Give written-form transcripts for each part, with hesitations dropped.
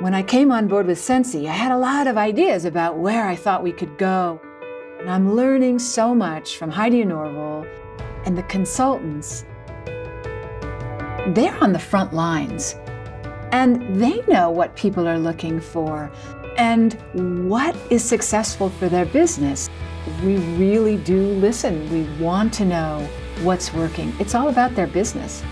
When I came on board with Scentsy, I had a lot of ideas about where I thought we could go. And I'm learning so much from Heidi and Norval and the consultants. They're on the front lines, and they know what people are looking for and what is successful for their business. We really do listen. We want to know what's working. It's all about their business.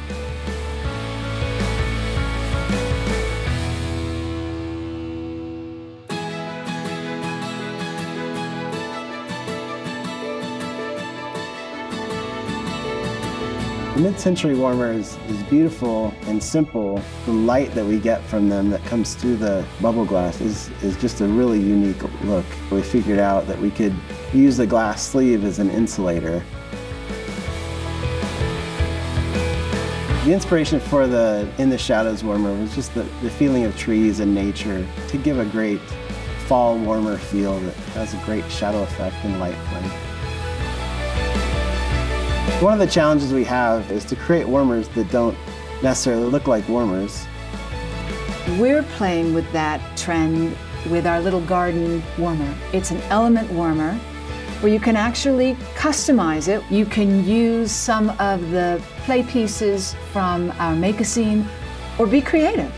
The mid-century warmer is beautiful and simple. The light that we get from them that comes through the bubble glass is just a really unique look. We figured out that we could use the glass sleeve as an insulator. The inspiration for the In the Shadows warmer was just the feeling of trees and nature to give a great fall warmer feel that has a great shadow effect and light play. One of the challenges we have is to create warmers that don't necessarily look like warmers. We're playing with that trend with our little garden warmer. It's an element warmer where you can actually customize it. You can use some of the play pieces from our Make-A-Scene or be creative.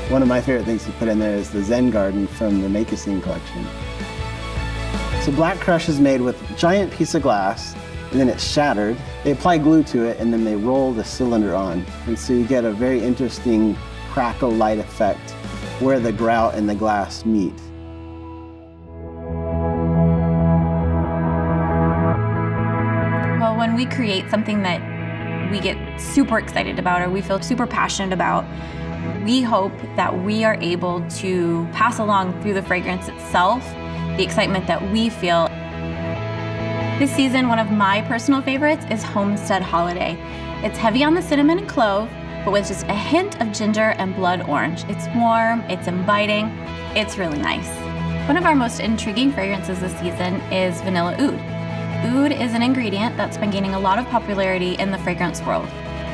One of my favorite things to put in there is the Zen garden from the Make-A-Scene collection. So Black Crush is made with a giant piece of glass, and then it's shattered. They apply glue to it, and then they roll the cylinder on. And so you get a very interesting crackle light effect where the grout and the glass meet. Well, when we create something that we get super excited about or we feel super passionate about, we hope that we are able to pass along through the fragrance itself the excitement that we feel. This season, one of my personal favorites is Homestead Holiday. It's heavy on the cinnamon and clove, but with just a hint of ginger and blood orange. It's warm, it's inviting, it's really nice. One of our most intriguing fragrances this season is Vanilla Oud. Oud is an ingredient that's been gaining a lot of popularity in the fragrance world.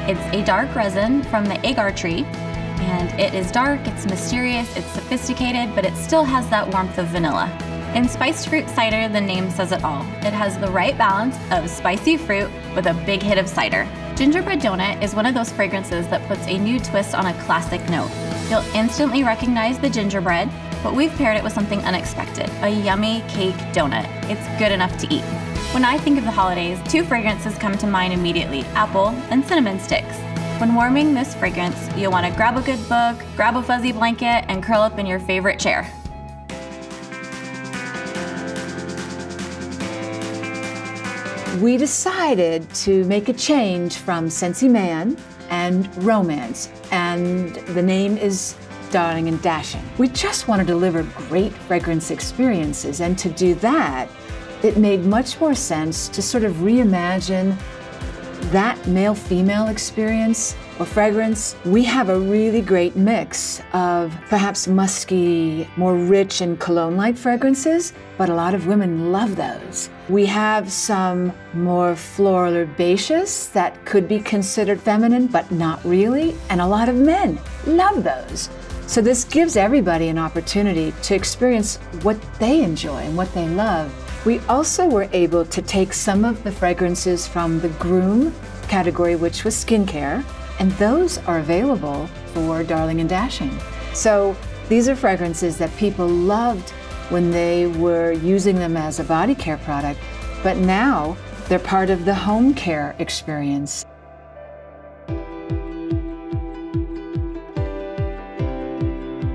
It's a dark resin from the agar tree, and it is dark, it's mysterious, it's sophisticated, but it still has that warmth of vanilla. In spiced fruit cider, the name says it all. It has the right balance of spicy fruit with a big hit of cider. Gingerbread Donut is one of those fragrances that puts a new twist on a classic note. You'll instantly recognize the gingerbread, but we've paired it with something unexpected, a yummy cake donut. It's good enough to eat. When I think of the holidays, two fragrances come to mind immediately, apple and cinnamon sticks. When warming this fragrance, you'll want to grab a good book, grab a fuzzy blanket, and curl up in your favorite chair. We decided to make a change from Scentsy Man and Romance, and the name is Darling and Dashing. We just want to deliver great fragrance experiences, and to do that, it made much more sense to sort of reimagine that male-female experience or fragrance. We have a really great mix of perhaps musky, more rich and cologne-like fragrances, but a lot of women love those. We have some more floral herbaceous that could be considered feminine, but not really, and a lot of men love those. So this gives everybody an opportunity to experience what they enjoy and what they love. We also were able to take some of the fragrances from the groom category, which was skincare, and those are available for Darling and Dashing. So these are fragrances that people loved when they were using them as a body care product, but now they're part of the home care experience.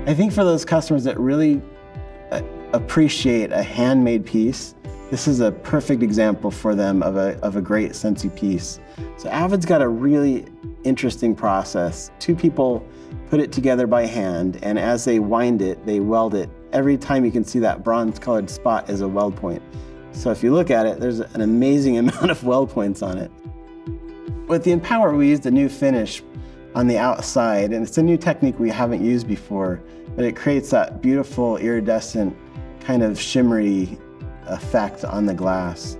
I think for those customers that really appreciate a handmade piece, this is a perfect example for them of a great Scentsy piece. So Avid's got a really interesting process. Two people put it together by hand, and as they wind it, they weld it. Every time you can see that bronze-colored spot is a weld point. So if you look at it, there's an amazing amount of weld points on it. With the Empower, we used a new finish on the outside, and it's a new technique we haven't used before, but it creates that beautiful iridescent kind of shimmery effect on the glass.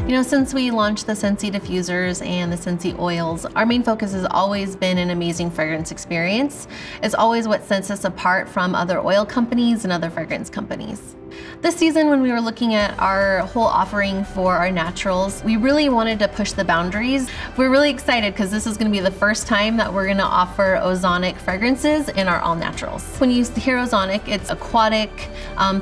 You know, since we launched the Scentsy diffusers and the Scentsy oils, our main focus has always been an amazing fragrance experience. It's always what sets us apart from other oil companies and other fragrance companies. This season, when we were looking at our whole offering for our naturals, we really wanted to push the boundaries. We're really excited because this is going to be the first time that we're going to offer ozonic fragrances in our all naturals. When you hear ozonic, it's aquatic.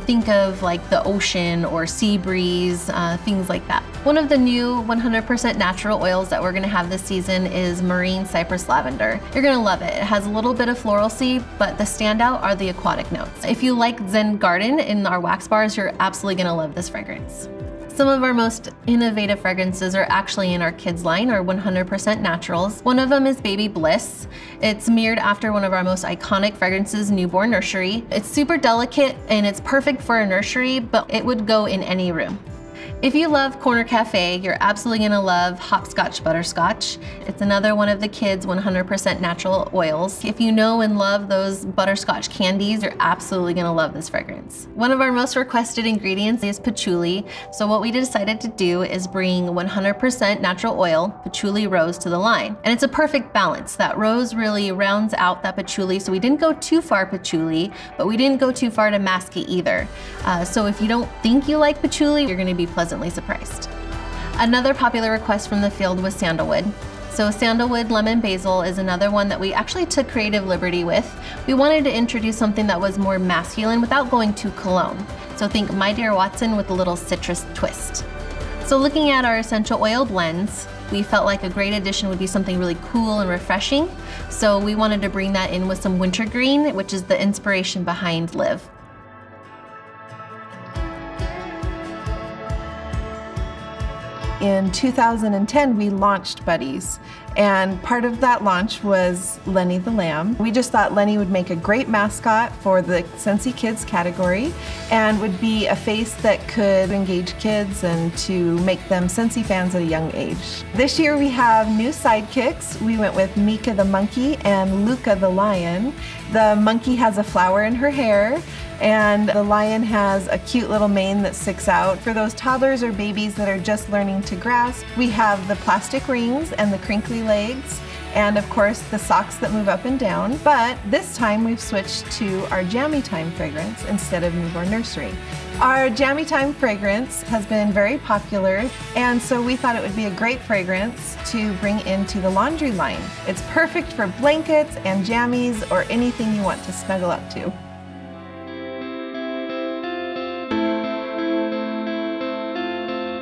Think of like the ocean or sea breeze, things like that. One of the new 100% natural oils that we're going to have this season is marine cypress lavender. You're going to love it. It has a little bit of floralcy, but the standout are the aquatic notes. If you like Zen Garden in our wax bars, you're absolutely going to love this fragrance. Some of our most innovative fragrances are actually in our kids line, our 100% naturals. One of them is Baby Bliss. It's mirrored after one of our most iconic fragrances, Newborn Nursery. It's super delicate and it's perfect for a nursery, but it would go in any room. If you love Corner Cafe, you're absolutely gonna love Hopscotch Butterscotch. It's another one of the kids' 100% natural oils. If you know and love those butterscotch candies, you're absolutely gonna love this fragrance. One of our most requested ingredients is patchouli. So what we decided to do is bring 100% natural oil, patchouli rose, to the line. And it's a perfect balance. That rose really rounds out that patchouli, so we didn't go too far patchouli, but we didn't go too far to mask it either. So if you don't think you like patchouli, you're gonna be pleasantly surprised. Another popular request from the field was sandalwood. So sandalwood lemon basil is another one that we actually took creative liberty with. We wanted to introduce something that was more masculine without going too cologne. So think My Dear Watson with a little citrus twist. So looking at our essential oil blends, we felt like a great addition would be something really cool and refreshing. So we wanted to bring that in with some wintergreen, which is the inspiration behind Live. In 2010, we launched Buddies, and part of that launch was Lenny the Lamb. We just thought Lenny would make a great mascot for the Scentsy Kids category and would be a face that could engage kids and to make them Scentsy fans at a young age. This year we have new sidekicks. We went with Mika the monkey and Luca the lion. The monkey has a flower in her hair, and the lion has a cute little mane that sticks out. For those toddlers or babies that are just learning to grasp, we have the plastic rings and the crinkly legs, and of course the socks that move up and down. But this time we've switched to our Jammy Time fragrance instead of Newborn Nursery. Our Jammy Time fragrance has been very popular, and so we thought it would be a great fragrance to bring into the laundry line. It's perfect for blankets and jammies or anything you want to snuggle up to.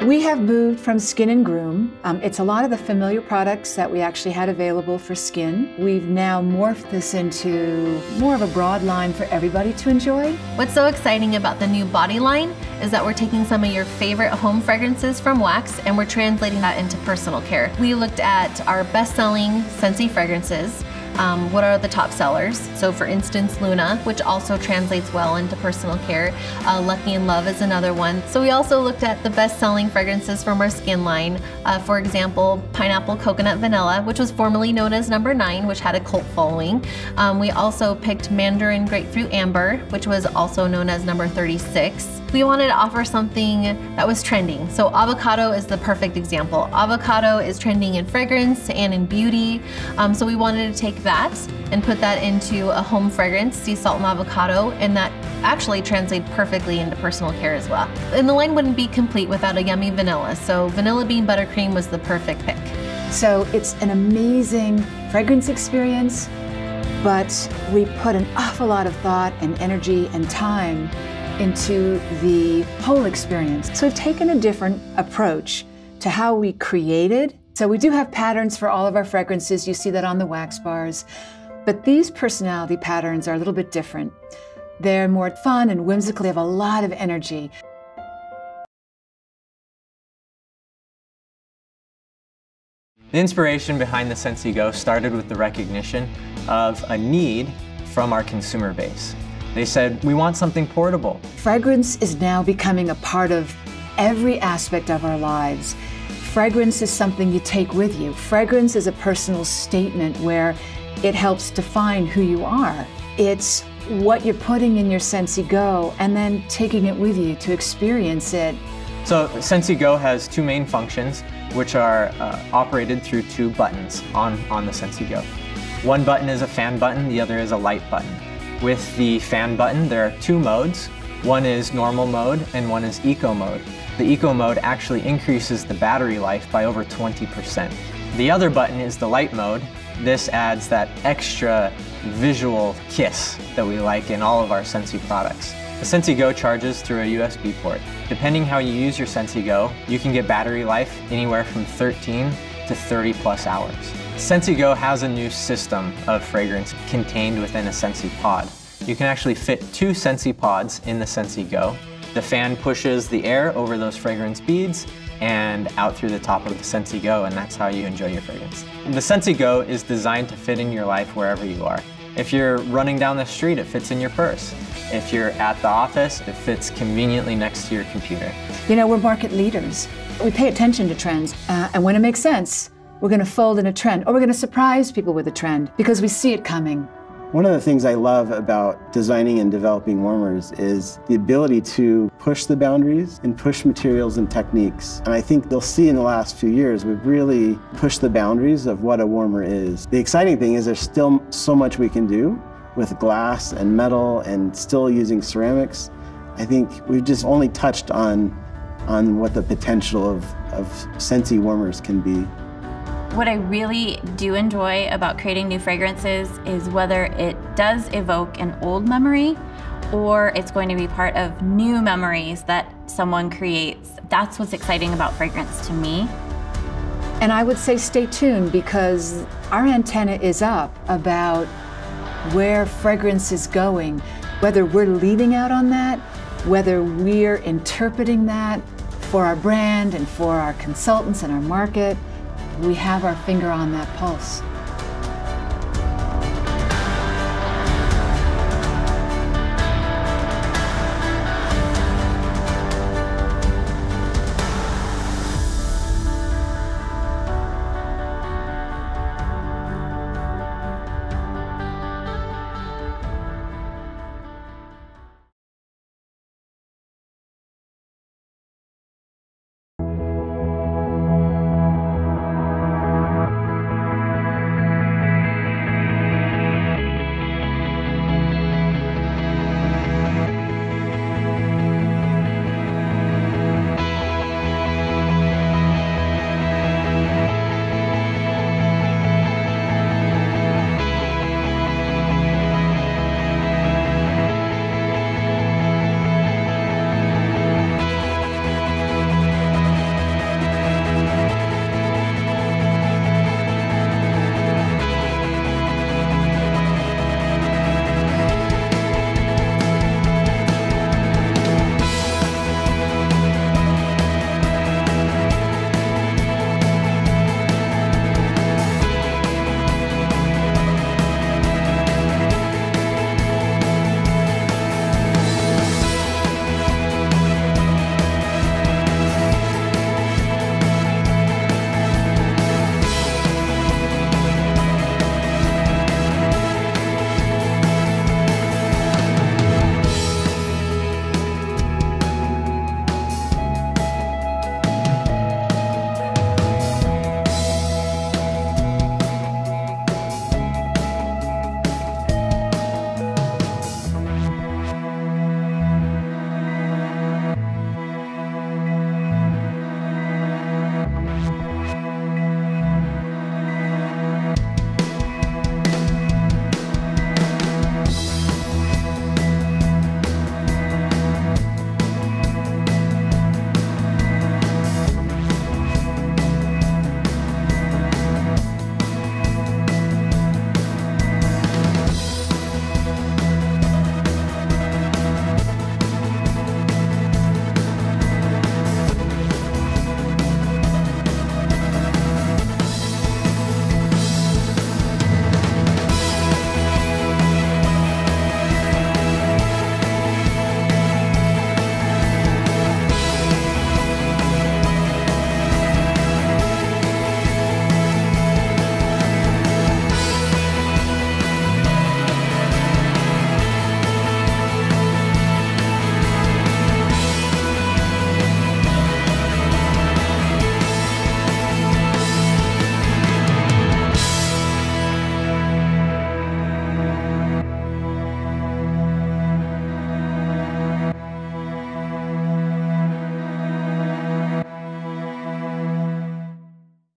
We have moved from Skin and Groom. It's a lot of the familiar products that we actually had available for skin. We've now morphed this into more of a broad line for everybody to enjoy. What's so exciting about the new body line is that we're taking some of your favorite home fragrances from wax and we're translating that into personal care. We looked at our best-selling Scentsy fragrances. What are the top sellers? So for instance, Luna, which also translates well into personal care. Lucky in Love is another one. So we also looked at the best-selling fragrances from our skin line. For example, Pineapple Coconut Vanilla, which was formerly known as number 9, which had a cult following. We also picked Mandarin Grapefruit Amber, which was also known as number 36. We wanted to offer something that was trending. So avocado is the perfect example. Avocado is trending in fragrance and in beauty. So we wanted to take that and put that into a home fragrance, sea salt and avocado, and that actually translates perfectly into personal care as well. And the line wouldn't be complete without a yummy vanilla. So Vanilla Bean Buttercream was the perfect pick. So it's an amazing fragrance experience, but we put an awful lot of thought and energy and time into the whole experience. So we've taken a different approach to how we created. So we do have patterns for all of our fragrances. You see that on the wax bars. But these personality patterns are a little bit different. They're more fun and whimsical. They have a lot of energy. The inspiration behind the Scentsy Go started with the recognition of a need from our consumer base. They said, we want something portable. Fragrance is now becoming a part of every aspect of our lives. Fragrance is something you take with you. Fragrance is a personal statement where it helps define who you are. It's what you're putting in your Scentsy Go and then taking it with you to experience it So Scentsy Go has two main functions, which are operated through two buttons on the Scentsy Go. One button is a fan button, the other is a light button. With the fan button, there are two modes. One is normal mode and one is eco mode. The eco mode actually increases the battery life by over 20%. The other button is the light mode. This adds that extra visual kiss that we like in all of our Scentsy products. The Scentsy Go charges through a USB port. Depending how you use your Scentsy Go, you can get battery life anywhere from 13 to 30 plus hours. Scentsy Go has a new system of fragrance contained within a Scentsy pod. You can actually fit two Scentsy pods in the Scentsy Go. The fan pushes the air over those fragrance beads and out through the top of the Scentsy Go, and that's how you enjoy your fragrance. The Scentsy Go is designed to fit in your life wherever you are. If you're running down the street, it fits in your purse. If you're at the office, it fits conveniently next to your computer. You know, we're market leaders. We pay attention to trends, and when it makes sense, we're going to fold in a trend, or we're going to surprise people with a trend because we see it coming. One of the things I love about designing and developing warmers is the ability to push the boundaries and push materials and techniques. And I think they'll see in the last few years, we've really pushed the boundaries of what a warmer is. The exciting thing is there's still so much we can do with glass and metal and still using ceramics. I think we've just only touched on what the potential of Scentsy warmers can be. What I really do enjoy about creating new fragrances is whether it does evoke an old memory or it's going to be part of new memories that someone creates. That's what's exciting about fragrance to me. And I would say stay tuned because our antenna is up about where fragrance is going, whether we're leading out on that, whether we're interpreting that for our brand and for our consultants and our market. We have our finger on that pulse.